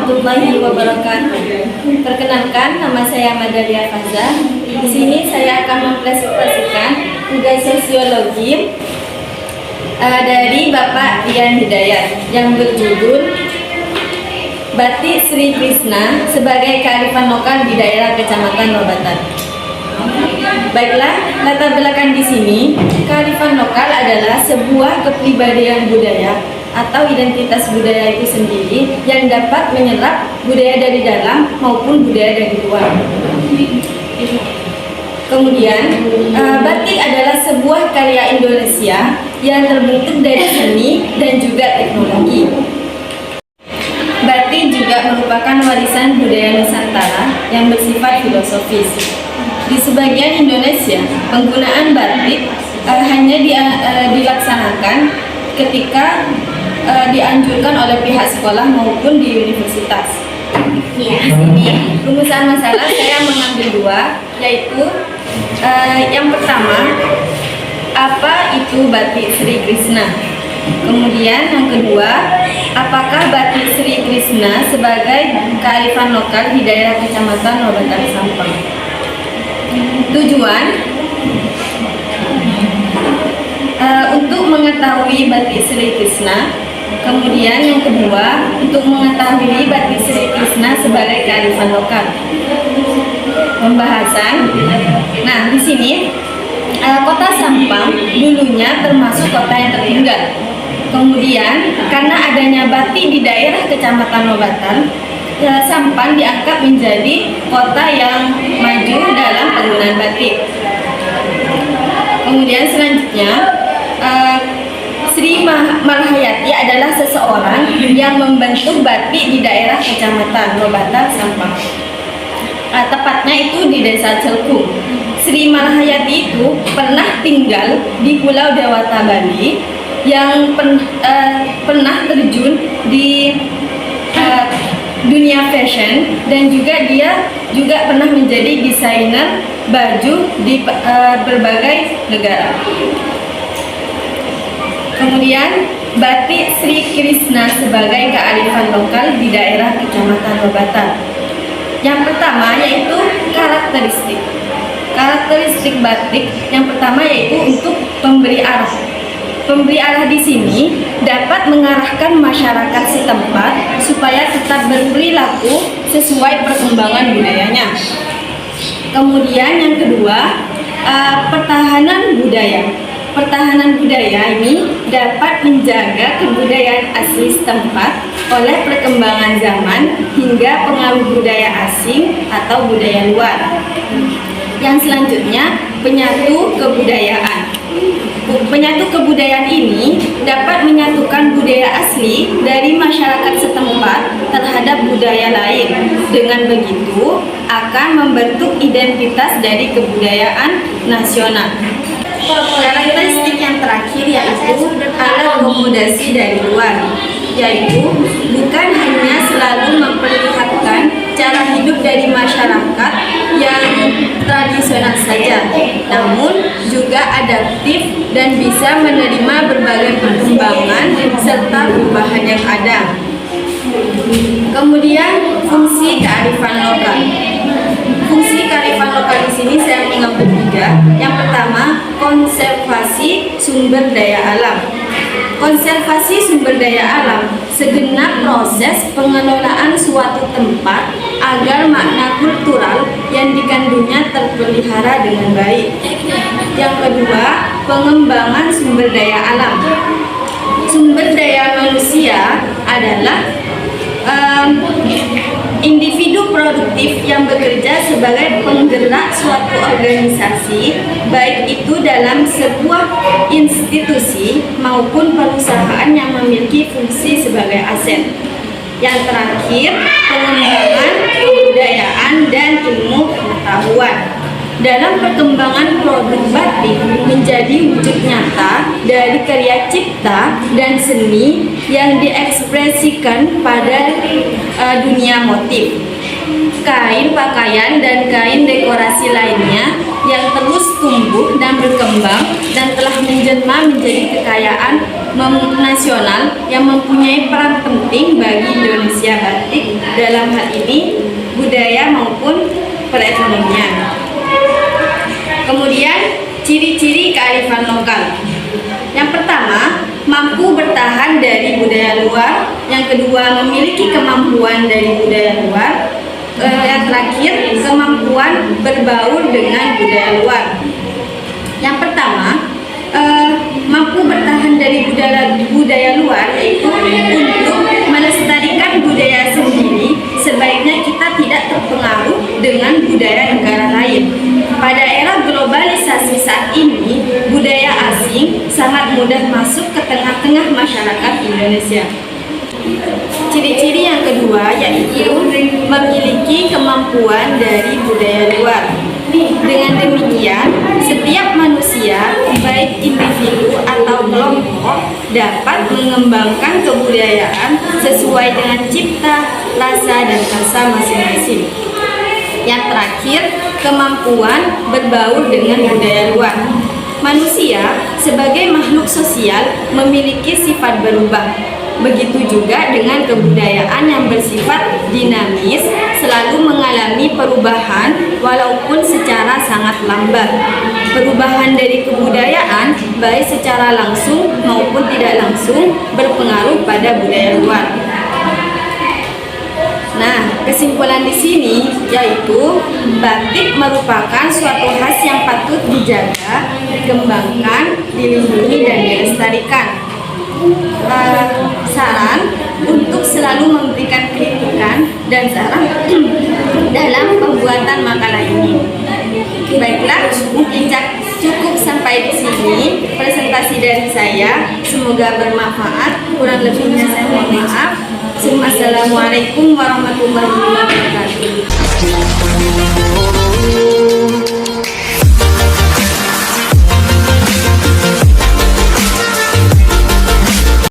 warahmatullahi wabarakatuh. Perkenalkan, nama saya Madalia Faza. Di sini saya akan mempresentasikan tugas sosiologi dari Bapak Rian Hidayat yang berjudul Batik Sri Krishna sebagai kearifan lokal di daerah Kecamatan Lobatan. Baiklah, latar belakang di sini, kearifan lokal adalah sebuah kepribadian budaya atau identitas budaya itu sendiri yang dapat menyerap budaya dari dalam maupun budaya dari luar. Kemudian, batik adalah sebuah karya Indonesia yang terbentuk dari seni dan juga teknologi. Batik juga merupakan warisan budaya Nusantara yang bersifat filosofis. Di sebagian Indonesia, penggunaan batik hanya dilaksanakan ketika dianjurkan oleh pihak sekolah maupun di universitas. Di sini rumusan masalah saya mengambil dua, yaitu yang pertama, apa itu batik Sri Krishna? Kemudian yang kedua, apakah batik Sri Krishna sebagai kearifan lokal di daerah Kecamatan Lobatan Sampang? Tujuan untuk mengetahui batik Sri Krishna. Kemudian yang kedua, untuk mengetahui batik Sri Krishna sebagai kearifan lokal. Pembahasan. Nah, di sini kota Sampang dulunya termasuk kota yang tertinggal. Kemudian karena adanya batik di daerah Kecamatan Lobatan, Sampang diangkat menjadi kota yang maju dalam penggunaan batik. Kemudian selanjutnya, Sri Malahayati adalah seseorang yang membentuk batik di daerah Kecamatan Lobatan Sampang. Tepatnya itu di Desa Celkung. Sri Malahayati itu pernah tinggal di Pulau Dewata Bali, yang pernah terjun di dunia fashion, dan juga dia juga pernah menjadi desainer baju di berbagai negara. Kemudian batik Sri Krishna sebagai kearifan lokal di daerah Kecamatan Lobatan. Yang pertama yaitu karakteristik. Karakteristik batik yang pertama yaitu untuk pemberi arah. Pemberi arah di sini dapat mengarahkan masyarakat setempat supaya tetap berperilaku sesuai perkembangan budayanya. Kemudian yang kedua, pertahanan budaya. Pertahanan budaya ini dapat menjaga kebudayaan asli setempat oleh perkembangan zaman hingga pengaruh budaya asing atau budaya luar. Yang selanjutnya, penyatu kebudayaan. Penyatu kebudayaan ini dapat menyatukan budaya asli dari masyarakat setempat terhadap budaya lain. Dengan begitu, akan membentuk identitas dari kebudayaan nasional. Karakteristik yang terakhir yaitu akomodasi dari luar, yaitu bukan hanya selalu memperlihatkan cara hidup dari masyarakat yang tradisional saja, namun juga adaptif dan bisa menerima berbagai perkembangan serta perubahan yang ada. Kemudian fungsi kearifan lokal. Fungsi kearifan lokal di sini saya mengambil tiga. Yang pertama, konservasi sumber daya alam. Konservasi sumber daya alam, segenap proses pengelolaan suatu tempat agar makna kultural yang dikandungnya terpelihara dengan baik. Yang kedua, pengembangan sumber daya alam. Sumber daya manusia adalah individu produktif yang bekerja sebagai penggerak suatu organisasi, baik itu dalam sebuah institusi maupun perusahaan yang memiliki fungsi sebagai aset. Yang terakhir, pengembangan kebudayaan dan ilmu pengetahuan. Dalam perkembangan produk batik menjadi wujud nyata dari karya cipta dan seni yang diekspresikan pada dunia motif, kain pakaian dan kain dekorasi lainnya yang terus tumbuh dan berkembang dan telah menjelma menjadi kekayaan nasional yang mempunyai peran penting bagi Indonesia Batik dalam hal ini budaya maupun perekonomian. Kemudian ciri-ciri kearifan lokal. Yang pertama, mampu bertahan dari budaya luar. Yang kedua, memiliki kemampuan dari budaya luar. Yang terakhir, kemampuan berbaur dengan budaya luar. Yang pertama, mampu bertahan dari budaya luar, yaitu untuk melestarikan budaya sendiri, sebaiknya kita tidak terpengaruh dengan budaya negara lain. Pada era globalisasi saat ini, budaya asing sangat mudah masuk ke tengah-tengah masyarakat Indonesia. Ciri-ciri yang kedua yaitu memiliki kemampuan dari budaya luar. Dengan demikian, setiap manusia, baik individu atau kelompok, dapat mengembangkan kebudayaan sesuai dengan cipta, rasa, dan asa masing-masing. Yang terakhir, kemampuan berbaur dengan budaya luar. Manusia sebagai makhluk sosial memiliki sifat berubah. Begitu juga dengan kebudayaan yang bersifat dinamis, selalu mengalami perubahan walaupun secara sangat lambat. Perubahan dari kebudayaan baik secara langsung maupun tidak langsung berpengaruh pada budaya luar. Nah, kesimpulan di sini yaitu batik merupakan suatu khas yang patut dijaga, dikembangkan, dilindungi, dan dilestarikan. Saran untuk selalu memberikan kritikan dan saran dalam pembuatan makalah ini. Baiklah, mungkin cukup sampai di sini presentasi dari saya. Semoga bermanfaat. Kurang lebihnya saya mohon maaf. Assalamualaikum warahmatullahi wabarakatuh.